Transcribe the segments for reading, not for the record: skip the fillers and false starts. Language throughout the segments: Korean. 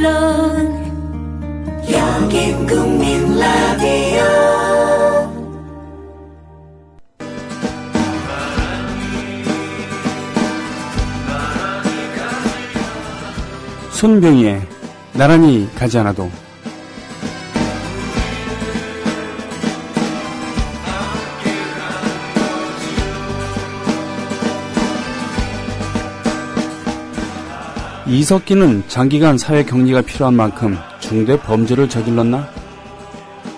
물론 여긴 국민 라디오. 손병희의 나란히 가지 않아도. 이석기는 장기간 사회 격리가 필요한 만큼 중대 범죄를 저질렀나?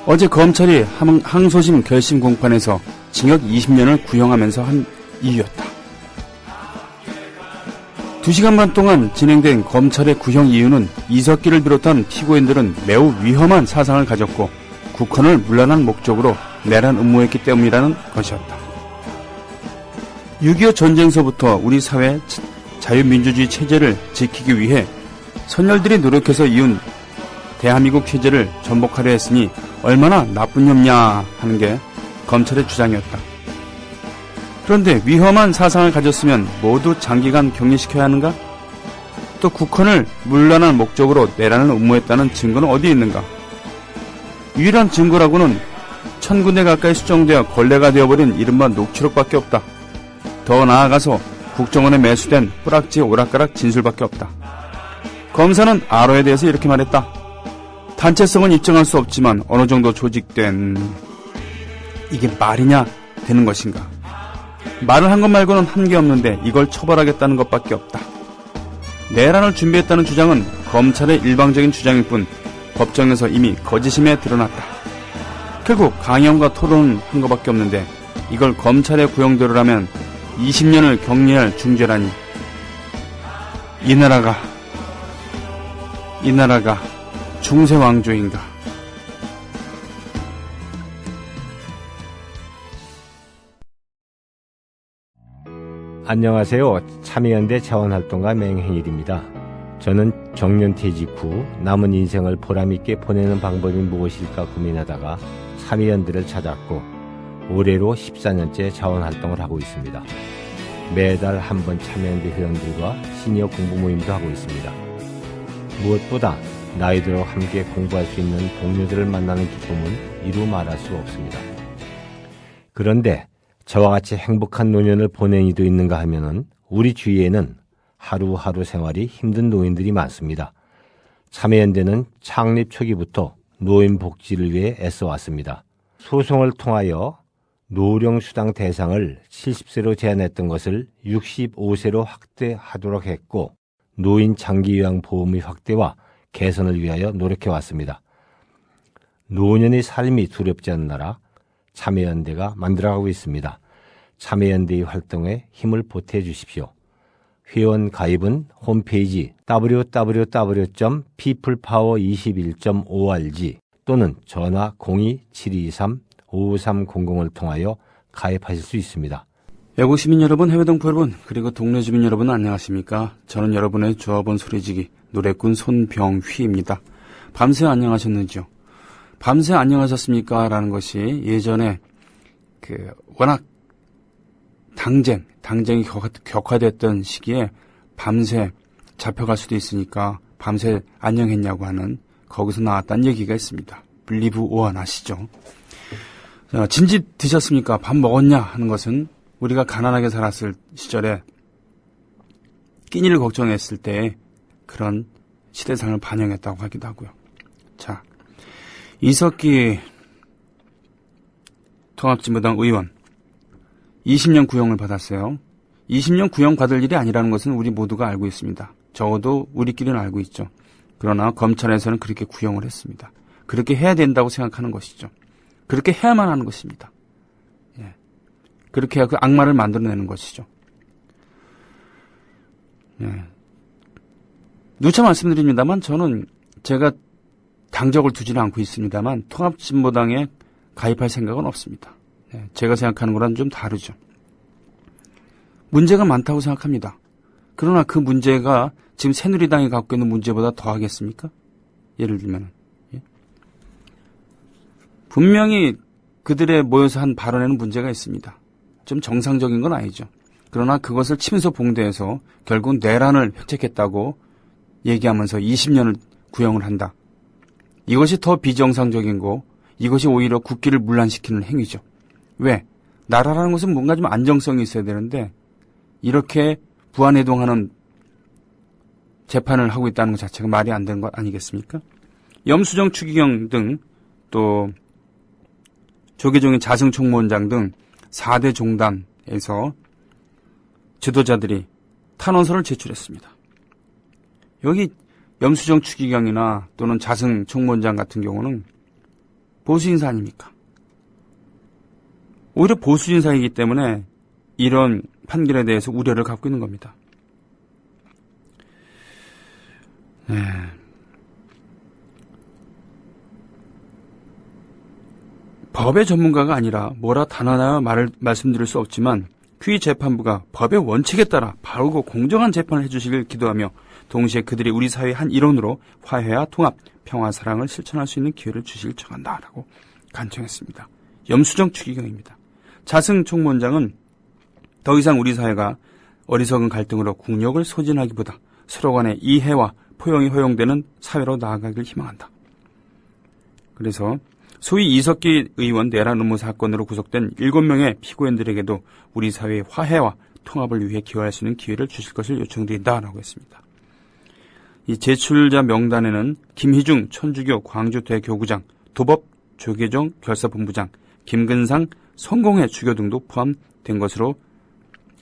어제 검찰이 항소심 결심 공판에서 징역 20년을 구형하면서 한 이유였다. 2시간 반 동안 진행된 검찰의 구형 이유는 이석기를 비롯한 피고인들은 매우 위험한 사상을 가졌고 국헌을 문란한 목적으로 내란 음모했기 때문이라는 것이었다. 6.25 전쟁서부터 우리 사회 자유민주주의 체제를 지키기 위해 선열들이 노력해서 이룬 대한민국 체제를 전복하려 했으니 얼마나 나쁜 놈냐 하는 게 검찰의 주장이었다. 그런데 위험한 사상을 가졌으면 모두 장기간 격리시켜야 하는가? 또 국헌을 문란한 목적으로 내란을 음모했다는 증거는 어디에 있는가? 유일한 증거라고는 1000군데 가까이 수정되어 걸레가 되어버린 이른바 녹취록밖에 없다. 더 나아가서 국정원에 매수된 뿌락지 오락가락 진술밖에 없다. 검사는 아로에 대해서 이렇게 말했다. 단체성은 입증할 수 없지만 어느 정도 조직된... 이게 말이냐 되는 것인가? 말을 한 것 말고는 한 게 없는데 이걸 처벌하겠다는 것밖에 없다. 내란을 준비했다는 주장은 검찰의 일방적인 주장일 뿐 법정에서 이미 거짓임에 드러났다. 결국 강연과 토론을 한 것밖에 없는데 이걸 검찰의 구형대로라면 20년을 격리할 중죄라니. 이 나라가 중세왕조인가? 안녕하세요. 참여연대 자원활동가 맹행일입니다. 저는 정년퇴직 후 남은 인생을 보람있게 보내는 방법이 무엇일까 고민하다가 참여연대를 찾았고 올해로 14년째 자원활동을 하고 있습니다. 매달 한 번 참여연대 회원들과 시니어 공부 모임도 하고 있습니다. 무엇보다 나이 들어 함께 공부할 수 있는 동료들을 만나는 기쁨은 이루 말할 수 없습니다. 그런데 저와 같이 행복한 노년을 보낸 이도 있는가 하면은 우리 주위에는 하루하루 생활이 힘든 노인들이 많습니다. 참여연대는 창립 초기부터 노인 복지를 위해 애써왔습니다. 소송을 통하여 노령수당 대상을 70세로 제한했던 것을 65세로 확대하도록 했고 노인 장기요양보험의 확대와 개선을 위하여 노력해왔습니다. 노년의 삶이 두렵지 않은 나라 참여연대가 만들어가고 있습니다. 참여연대의 활동에 힘을 보태주십시오. 회원 가입은 홈페이지 www.peoplepower21.org 또는 전화 02-723-5300을 통하여 가입하실 수 있습니다. 야구 시민 여러분, 해외 동포 여러분, 그리고 동네 주민 여러분 안녕하십니까? 저는 여러분의 조합원 소리지기 노래꾼 손병휘입니다. 밤새 안녕하셨는지요? 밤새 안녕하셨습니까? 라는 것이 예전에 워낙 당쟁이 격화됐던 시기에 밤새 잡혀갈 수도 있으니까 밤새 안녕했냐고 하는 거기서 나왔다는 얘기가 있습니다. 블리브 오한 아시죠? 진지 드셨습니까? 밥 먹었냐? 하는 것은 우리가 가난하게 살았을 시절에 끼니를 걱정했을 때 그런 시대상을 반영했다고 하기도 하고요. 자, 이석기 통합진보당 의원 20년 구형을 받았어요. 20년 구형 받을 일이 아니라는 것은 우리 모두가 알고 있습니다. 적어도 우리끼리는 알고 있죠. 그러나 검찰에서는 그렇게 구형을 했습니다. 그렇게 해야 된다고 생각하는 것이죠. 그렇게 해야만 하는 것입니다. 예. 그렇게 해야 그 악마를 만들어내는 것이죠. 예. 누차 말씀드립니다만 저는 제가 당적을 두지는 않고 있습니다만 통합진보당에 가입할 생각은 없습니다. 예. 제가 생각하는 거랑 좀 다르죠. 문제가 많다고 생각합니다. 그러나 그 문제가 지금 새누리당이 갖고 있는 문제보다 더하겠습니까? 예를 들면 예? 분명히 그들의 모여서 한 발언에는 문제가 있습니다. 좀 정상적인 건 아니죠. 그러나 그것을 치면서 봉대해서 결국 내란을 획책했다고 얘기하면서 20년을 구형을 한다. 이것이 더 비정상적인 거, 이것이 오히려 국기를 문란시키는 행위죠. 왜? 나라라는 것은 뭔가 좀 안정성이 있어야 되는데 이렇게 부안해동하는 재판을 하고 있다는 것 자체가 말이 안 되는 것 아니겠습니까? 염수정 추기경 등 또 조계종의 자승총무원장 등 4대 종단에서 지도자들이 탄원서를 제출했습니다. 여기 염수정 추기경이나 또는 자승총무원장 같은 경우는 보수인사 아닙니까? 오히려 보수인사이기 때문에 이런 판결에 대해서 우려를 갖고 있는 겁니다. 네. 법의 전문가가 아니라 뭐라 단언하여 말씀드릴 수 없지만 퀴 재판부가 법의 원칙에 따라 바르고 공정한 재판을 해주시길 기도하며 동시에 그들이 우리 사회의 한 일원으로 화해와 통합, 평화, 사랑을 실천할 수 있는 기회를 주시길 청한다라고 간청했습니다. 염수정 추기경입니다. 자승 총무원장은 더 이상 우리 사회가 어리석은 갈등으로 국력을 소진하기보다 서로 간의 이해와 포용이 허용되는 사회로 나아가길 희망한다. 그래서 소위 이석기 의원 내란 음모 사건으로 구속된 7명의 피고인들에게도 우리 사회의 화해와 통합을 위해 기여할 수 있는 기회를 주실 것을 요청드린다라고 했습니다. 이 제출자 명단에는 김희중 천주교 광주대교구장, 도법 조계종 결사본부장, 김근상 성공회 주교 등도 포함된 것으로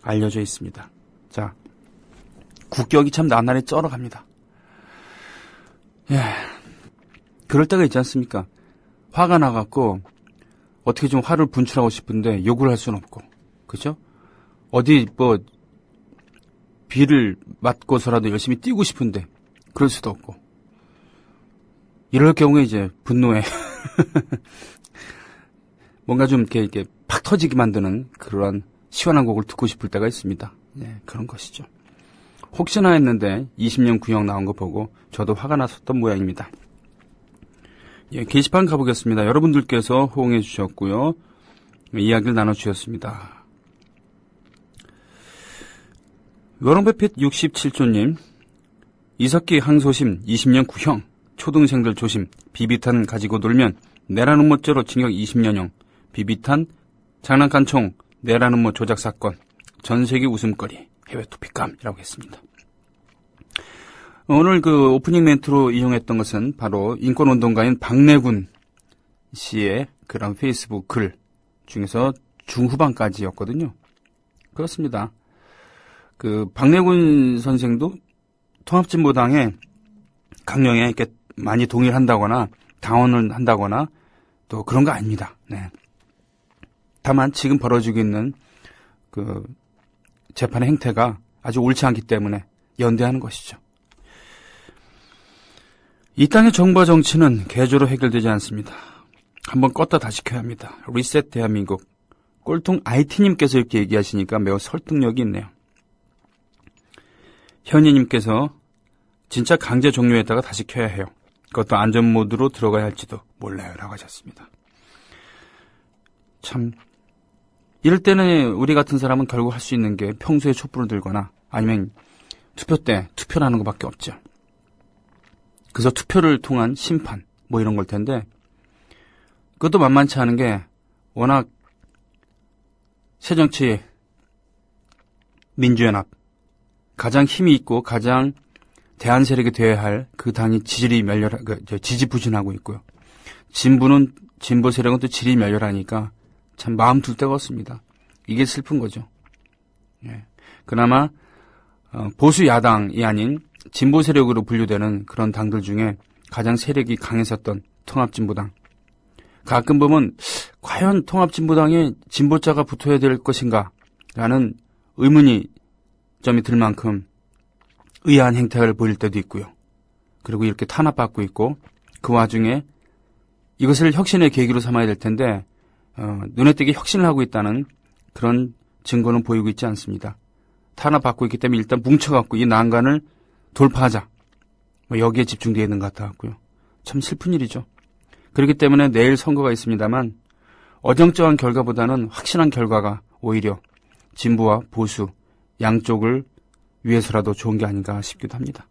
알려져 있습니다. 자, 국격이 참 나날이 쩔어갑니다. 그럴 때가 있지 않습니까? 화가 나갖고 어떻게 좀 화를 분출하고 싶은데 욕을 할 수는 없고, 그죠? 어디 뭐 비를 맞고서라도 열심히 뛰고 싶은데 그럴 수도 없고, 이럴 경우에 이제 분노에 뭔가 좀 이렇게 팍 터지게 만드는 그러한 시원한 곡을 듣고 싶을 때가 있습니다. 네, 그런 것이죠. 혹시나 했는데 20년 구형 나온 거 보고 저도 화가 났었던 모양입니다. 예, 게시판 가보겠습니다. 여러분들께서 호응해 주셨고요. 이야기를 나눠주셨습니다. 여롱배핏 67조님, 이석기 항소심 20년 구형, 초등생들 조심, 비비탄 가지고 놀면 내란 음모죄로 징역 20년형, 비비탄, 장난감 총, 내란 음모 조작 사건, 전세계 웃음거리, 해외 토픽감이라고 했습니다. 오늘 그 오프닝 멘트로 이용했던 것은 바로 인권운동가인 박내군 씨의 그런 페이스북 글 중에서 중후반까지였거든요. 그렇습니다. 그 박내군 선생도 통합진보당의 강령에 이렇게 많이 동의를 한다거나 당원을 한다거나 또 그런 거 아닙니다. 네. 다만 지금 벌어지고 있는 그 재판의 행태가 아주 옳지 않기 때문에 연대하는 것이죠. 이 땅의 정부와 정치는 개조로 해결되지 않습니다. 한번 껐다 다시 켜야 합니다. 리셋 대한민국. 꼴통 IT님께서 이렇게 얘기하시니까 매우 설득력이 있네요. 현희님께서 진짜 강제 종료했다가 다시 켜야 해요. 그것도 안전 모드로 들어가야 할지도 몰라요 라고 하셨습니다. 참 이럴 때는 우리 같은 사람은 결국 할 수 있는 게 평소에 촛불을 들거나 아니면 투표 때 투표라는 것밖에 없죠. 그래서 투표를 통한 심판 뭐 이런 걸 텐데 그것도 만만치 않은 게 워낙 새정치 민주연합 가장 힘이 있고 가장 대안 세력이 되어야 할 그 당이 지지부진하고 있고요. 진보 세력은 또 질이 멸렬하니까 참 마음 둘 데가 없습니다. 이게 슬픈 거죠. 예. 그나마 보수 야당이 아닌 진보 세력으로 분류되는 그런 당들 중에 가장 세력이 강했었던 통합진보당. 가끔 보면 과연 통합진보당에 진보자가 붙어야 될 것인가 라는 의문점이 들 만큼 의아한 행태를 보일 때도 있고요. 그리고 이렇게 탄압받고 있고 그 와중에 이것을 혁신의 계기로 삼아야 될 텐데 눈에 띄게 혁신을 하고 있다는 그런 증거는 보이고 있지 않습니다. 탄압받고 있기 때문에 일단 뭉쳐갖고 이 난간을 돌파하자. 여기에 집중되어 있는 것 같았고요. 참 슬픈 일이죠. 그렇기 때문에 내일 선거가 있습니다만 어정쩡한 결과보다는 확실한 결과가 오히려 진보와 보수 양쪽을 위해서라도 좋은 게 아닌가 싶기도 합니다.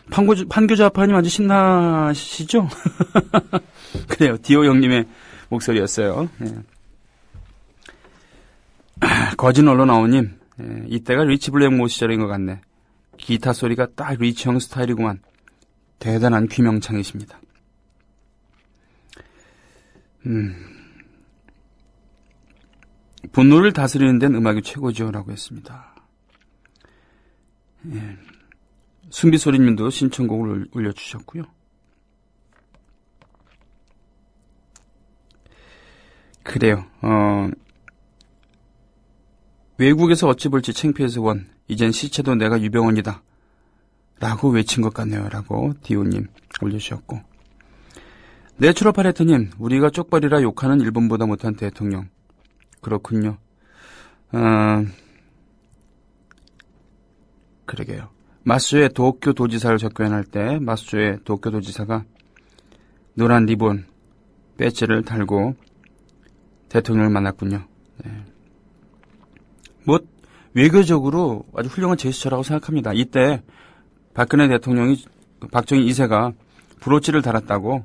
판교자파님 아주 신나시죠? 그래요. 디오 형님의 목소리였어요. 네. 거진 언론아우님, 이때가 리치 블랙모 시절인 것 같네. 기타 소리가 딱 리치 형 스타일이구만. 대단한 귀명창이십니다. 분노를 다스리는 데는 음악이 최고죠. 라고 했습니다. 예. 순비소리님도 신청곡을 올려주셨고요. 그래요. 외국에서 어찌 볼지 창피해서 원. 이젠 시체도 내가 유병원이다. 라고 외친 것 같네요. 라고 디오님 올려주셨고. 내추럴 파레트님, 우리가 쪽발이라 욕하는 일본보다 못한 대통령. 그렇군요. 그러게요. 마수의 도쿄 도지사를 접견할 때 마수의 도쿄 도지사가 노란 리본, 배지를 달고 대통령을 만났군요. 네. 뭐 외교적으로 아주 훌륭한 제스처라고 생각합니다. 이때 박근혜 대통령이 박정희 2세가 브로치를 달았다고,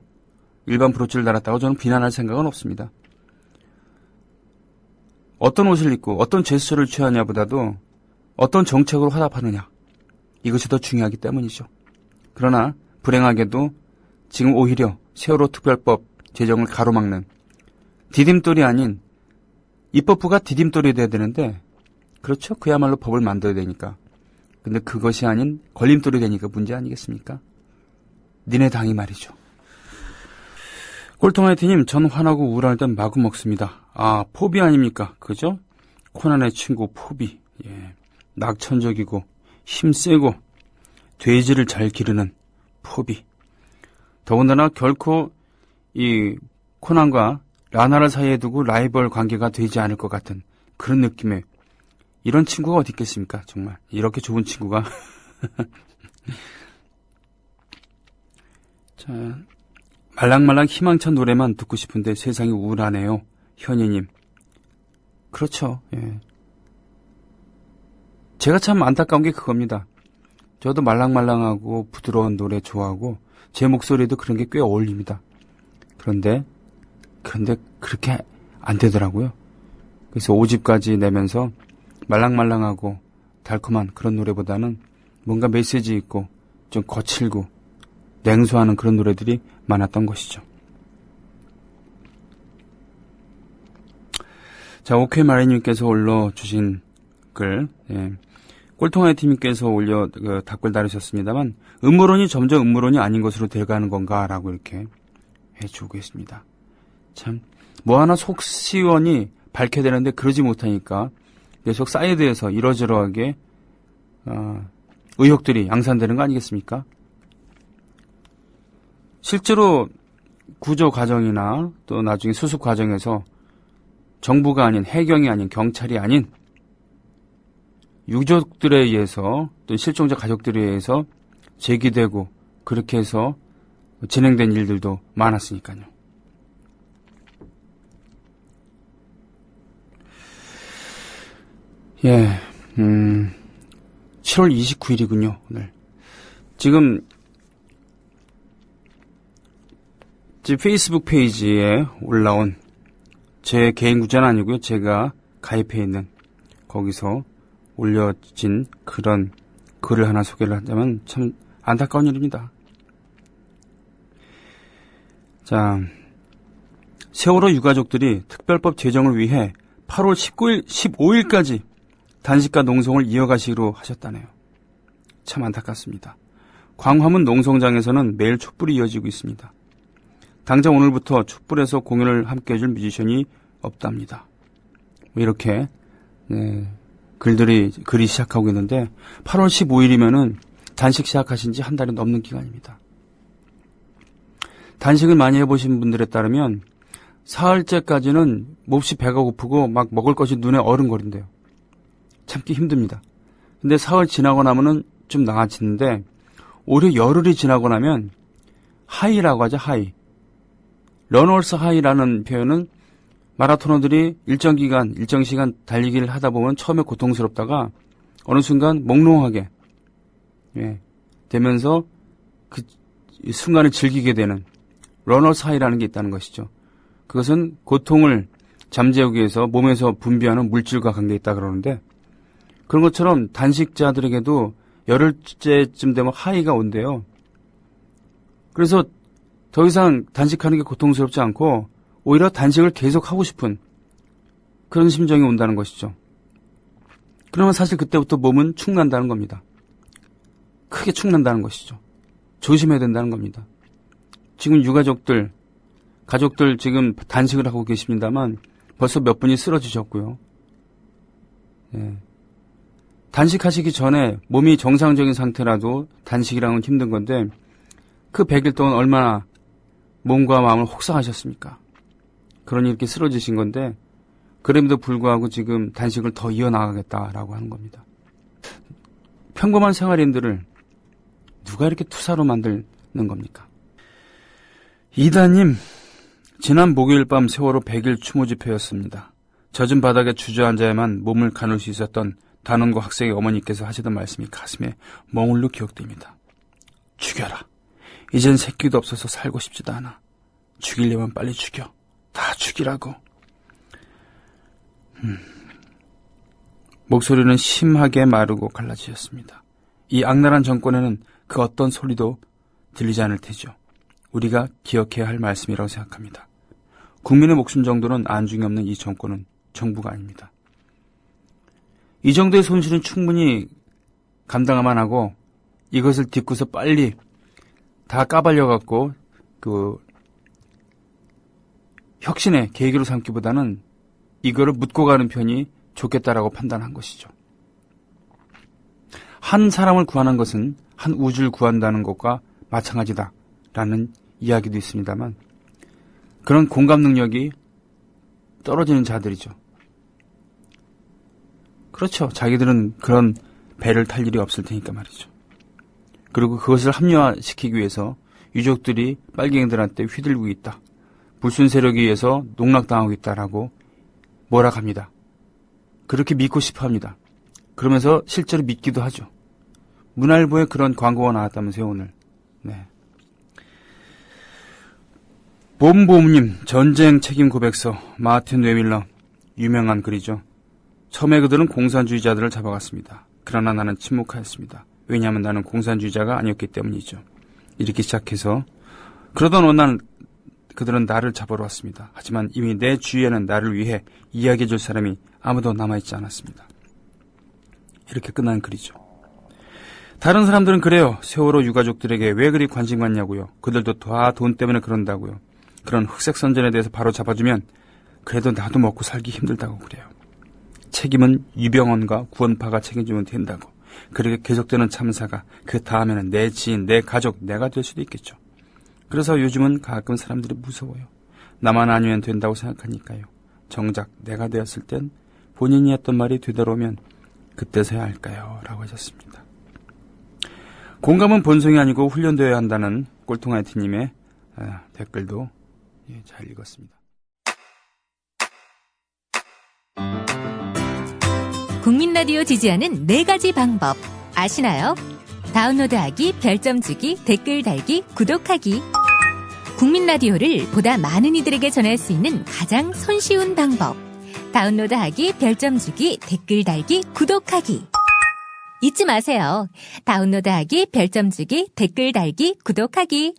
일반 브로치를 달았다고 저는 비난할 생각은 없습니다. 어떤 옷을 입고 어떤 제스처를 취하냐보다도 어떤 정책으로 화답하느냐, 이것이 더 중요하기 때문이죠. 그러나 불행하게도 지금 오히려 세월호 특별법 제정을 가로막는 디딤돌이 아닌 입법부가 디딤돌이 돼야 되는데, 그렇죠. 그야말로 법을 만들어야 되니까. 근데 그것이 아닌 걸림돌이 되니까 문제 아니겠습니까? 니네 당이 말이죠. 꼴통하이트님, 전 화나고 우울할 땐 마구 먹습니다. 아, 포비 아닙니까? 그죠? 코난의 친구 포비. 예. 낙천적이고 힘세고 돼지를 잘 기르는 포비. 더군다나 결코 이 코난과 라나를 사이에 두고 라이벌 관계가 되지 않을 것 같은 그런 느낌의, 이런 친구가 어디 있겠습니까? 정말 이렇게 좋은 친구가. 자, 말랑말랑 희망찬 노래만 듣고 싶은데 세상이 우울하네요. 현희님. 그렇죠. 예. 제가 참 안타까운 게 그겁니다. 저도 말랑말랑하고 부드러운 노래 좋아하고 제 목소리도 그런 게 꽤 어울립니다. 그런데 그렇게 안 되더라고요. 그래서 5집까지 내면서 말랑말랑하고 달콤한 그런 노래보다는 뭔가 메시지 있고 좀 거칠고 냉소하는 그런 노래들이 많았던 것이죠. 자, 오케이 마리님께서 올려주신 글, 예. 꼴통아이 팀님께서 답글 다루셨습니다만, 음모론이 점점 음모론이 아닌 것으로 돼가는 건가라고 이렇게 해주고 있습니다. 참, 뭐 하나 속시원히 밝혀야 되는데 그러지 못하니까 계속 사이드에서 이러저러하게 의혹들이 양산되는 거 아니겠습니까? 실제로 구조 과정이나 또 나중에 수습 과정에서 정부가 아닌, 해경이 아닌, 경찰이 아닌 유족들에 의해서 또 실종자 가족들에 의해서 제기되고 그렇게 해서 진행된 일들도 많았으니까요. 예, 7월 29일이군요, 오늘. 지금 제 페이스북 페이지에 올라온 제 개인 구자는 아니고요. 제가 가입해 있는 거기서 올려진 그런 글을 하나 소개를 하자면 참 안타까운 일입니다. 자, 세월호 유가족들이 특별법 제정을 위해 8월 15일까지 단식과 농성을 이어가시기로 하셨다네요. 참 안타깝습니다. 광화문 농성장에서는 매일 촛불이 이어지고 있습니다. 당장 오늘부터 촛불에서 공연을 함께 해줄 뮤지션이 없답니다. 이렇게 글이 시작하고 있는데 8월 15일이면은 단식 시작하신 지 한 달이 넘는 기간입니다. 단식을 많이 해보신 분들에 따르면 사흘째까지는 몹시 배가 고프고 막 먹을 것이 눈에 어른거린대요. 참기 힘듭니다. 근데 사흘 지나고 나면은 좀 나아지는데 오히려 열흘이 지나고 나면 하이라고 하죠. 하이. 러너스 하이라는 표현은 마라토너들이 일정 기간, 일정 시간 달리기를 하다 보면 처음에 고통스럽다가 어느 순간 몽롱하게 되면서 이 순간을 즐기게 되는 러너스 하이라는 게 있다는 것이죠. 그것은 고통을 잠재우기 위해서 몸에서 분비하는 물질과 관계에 있다 그러는데 그런 것처럼 단식자들에게도 열흘째쯤 되면 하이가 온대요. 그래서 더 이상 단식하는 게 고통스럽지 않고 오히려 단식을 계속하고 싶은 그런 심정이 온다는 것이죠. 그러면 사실 그때부터 몸은 축난다는 겁니다. 크게 축난다는 것이죠. 조심해야 된다는 겁니다. 지금 유가족들, 가족들 지금 단식을 하고 계십니다만 벌써 몇 분이 쓰러지셨고요. 예. 단식하시기 전에 몸이 정상적인 상태라도 단식이랑은 힘든 건데 그 100일 동안 얼마나 몸과 마음을 혹사하셨습니까? 그러니 이렇게 쓰러지신 건데 그럼에도 불구하고 지금 단식을 더 이어나가겠다라고 하는 겁니다. 평범한 생활인들을 누가 이렇게 투사로 만드는 겁니까? 이다님, 지난 목요일 밤 세월호 100일 추모 집회였습니다. 젖은 바닥에 주저앉아야만 몸을 가눌 수 있었던 단원고 학생의 어머니께서 하시던 말씀이 가슴에 멍울로 기억됩니다. 죽여라. 이젠 새끼도 없어서 살고 싶지도 않아. 죽이려면 빨리 죽여. 다 죽이라고. 목소리는 심하게 마르고 갈라지셨습니다. 이 악랄한 정권에는 그 어떤 소리도 들리지 않을 테죠. 우리가 기억해야 할 말씀이라고 생각합니다. 국민의 목숨 정도는 안중이 없는 이 정권은 정부가 아닙니다. 이 정도의 손실은 충분히 감당만 하고 이것을 딛고서 빨리 다 까발려갖고 혁신의 계기로 삼기보다는 이거를 묻고 가는 편이 좋겠다라고 판단한 것이죠. 한 사람을 구하는 것은 한 우주를 구한다는 것과 마찬가지다라는 이야기도 있습니다만 그런 공감 능력이 떨어지는 자들이죠. 그렇죠. 자기들은 그런 배를 탈 일이 없을 테니까 말이죠. 그리고 그것을 합리화시키기 위해서 유족들이 빨갱이들한테 휘둘리고 있다. 불순 세력에 의해서 농락당하고 있다라고 몰아갑니다. 그렇게 믿고 싶어합니다. 그러면서 실제로 믿기도 하죠. 문화일보에 그런 광고가 나왔다면서요, 오늘. 네. 봄봄님, 전쟁 책임 고백서, 마틴 뇌밀러, 유명한 글이죠. 처음에 그들은 공산주의자들을 잡아갔습니다. 그러나 나는 침묵하였습니다. 왜냐하면 나는 공산주의자가 아니었기 때문이죠. 이렇게 시작해서 그러던 어느 날 그들은 나를 잡으러 왔습니다. 하지만 이미 내 주위에는 나를 위해 이야기해 줄 사람이 아무도 남아있지 않았습니다. 이렇게 끝난 글이죠. 다른 사람들은 그래요. 세월호 유가족들에게 왜 그리 관심 갖냐고요. 그들도 다 돈 때문에 그런다고요. 그런 흑색 선전에 대해서 바로 잡아주면 그래도 나도 먹고 살기 힘들다고 그래요. 책임은 유병원과 구원파가 책임지면 된다고. 그렇게 계속되는 참사가 그 다음에는 내 지인, 내 가족, 내가 될 수도 있겠죠. 그래서 요즘은 가끔 사람들이 무서워요. 나만 아니면 된다고 생각하니까요. 정작 내가 되었을 땐 본인이 했던 말이 되돌아오면 그때서야 할까요? 라고 하셨습니다. 공감은 본성이 아니고 훈련되어야 한다는 꼴통아이티님의 댓글도 잘 읽었습니다. 국민라디오 지지하는 4가지 방법 아시나요? 다운로드하기, 별점 주기, 댓글 달기, 구독하기. 국민라디오를 보다 많은 이들에게 전할 수 있는 가장 손쉬운 방법. 다운로드하기, 별점 주기, 댓글 달기, 구독하기. 잊지 마세요. 다운로드하기, 별점 주기, 댓글 달기, 구독하기.